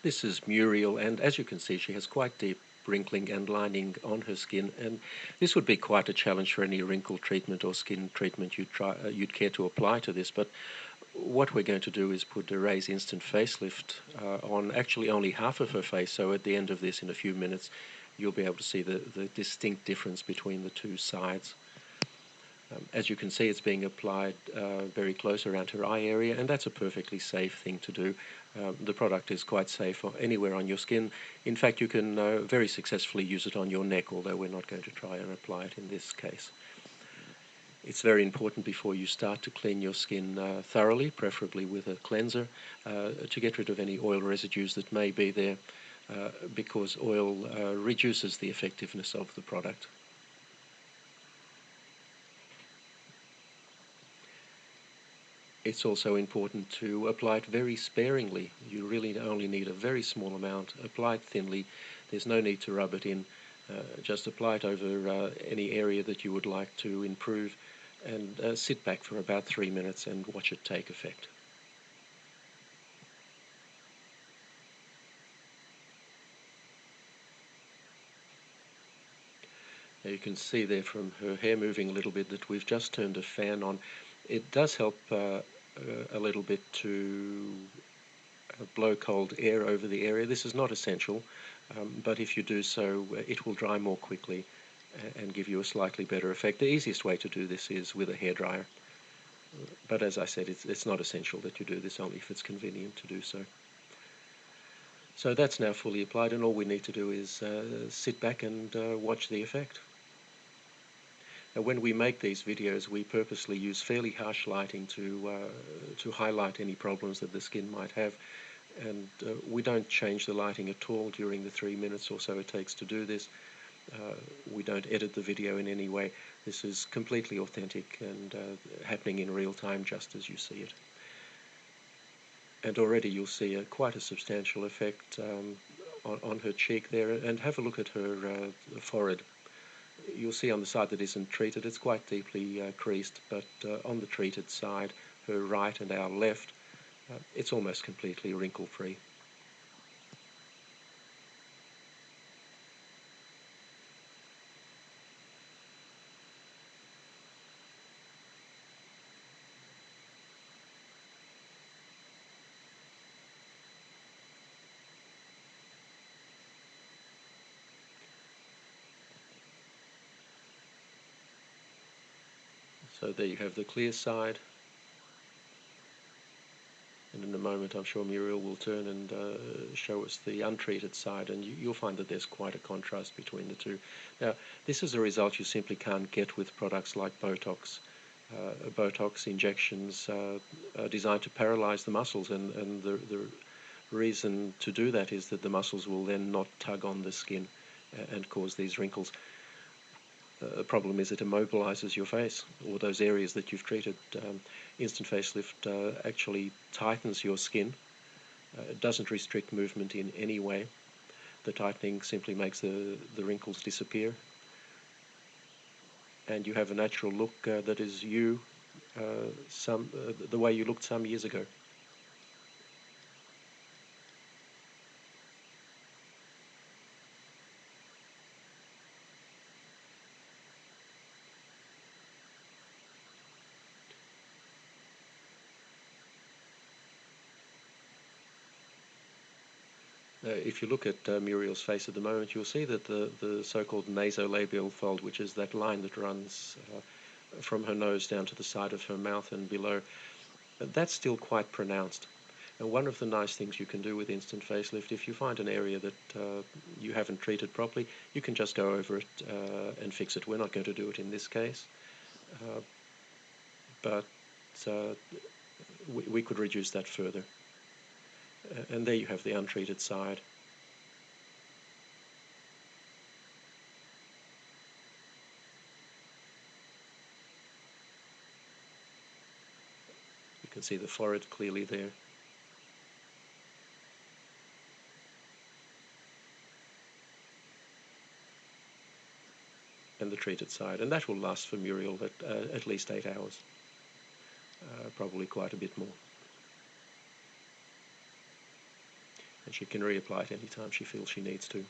This is Muriel, and as you can see, she has quite deep wrinkling and lining on her skin, and this would be quite a challenge for any wrinkle treatment or skin treatment you'd care to apply to this. But what we're going to do is put a Ray's Instant Facelift on actually only half of her face, so at the end of this, in a few minutes, you'll be able to see the distinct difference between the two sides. As you can see, it's being applied very close around her eye area, and that's a perfectly safe thing to do. The product is quite safe anywhere on your skin. In fact, you can very successfully use it on your neck, although we're not going to try and apply it in this case. It's very important before you start to clean your skin thoroughly, preferably with a cleanser, to get rid of any oil residues that may be there, because oil reduces the effectiveness of the product. It's also important to apply it very sparingly. You really only need a very small amount. Apply it thinly. There's no need to rub it in. Just apply it over any area that you would like to improve, and sit back for about 3 minutes and watch it take effect. Now you can see there from her hair moving a little bit that we've just turned a fan on. It does help a little bit to blow cold air over the area. This is not essential, but if you do so, it will dry more quickly and give you a slightly better effect. The easiest way to do this is with a hairdryer, but as I said, it's not essential that you do this, only if it's convenient to do so. So that's now fully applied, and all we need to do is sit back and watch the effect. Now, when we make these videos, we purposely use fairly harsh lighting to highlight any problems that the skin might have, and we don't change the lighting at all during the 3 minutes or so it takes to do this. We don't edit the video in any way. This is completely authentic and happening in real time, just as you see it. And already you'll see quite a substantial effect on her cheek there, and have a look at her forehead. You'll see on the side that isn't treated, it's quite deeply creased, but on the treated side, her right and our left, it's almost completely wrinkle-free. So there you have the clear side, and in a moment I'm sure Muriel will turn and show us the untreated side, and you'll find that there's quite a contrast between the two. Now, this is a result you simply can't get with products like Botox. Botox injections are designed to paralyze the muscles, and the reason to do that is that the muscles will then not tug on the skin and cause these wrinkles. The problem is it immobilizes your face, or those areas that you've treated. Instant facelift actually tightens your skin. It doesn't restrict movement in any way. The tightening simply makes the wrinkles disappear, and you have a natural look that is you, the way you looked some years ago. If you look at Muriel's face at the moment, you'll see that the so-called nasolabial fold, which is that line that runs from her nose down to the side of her mouth and below, that's still quite pronounced. And one of the nice things you can do with instant facelift, if you find an area that you haven't treated properly, you can just go over it and fix it. We're not going to do it in this case, but we could reduce that further. And there you have the untreated side. You can see the forehead clearly there. And the treated side. And that will last for Muriel at least 8 hours. Probably quite a bit more. and she can reapply it anytime she feels she needs to.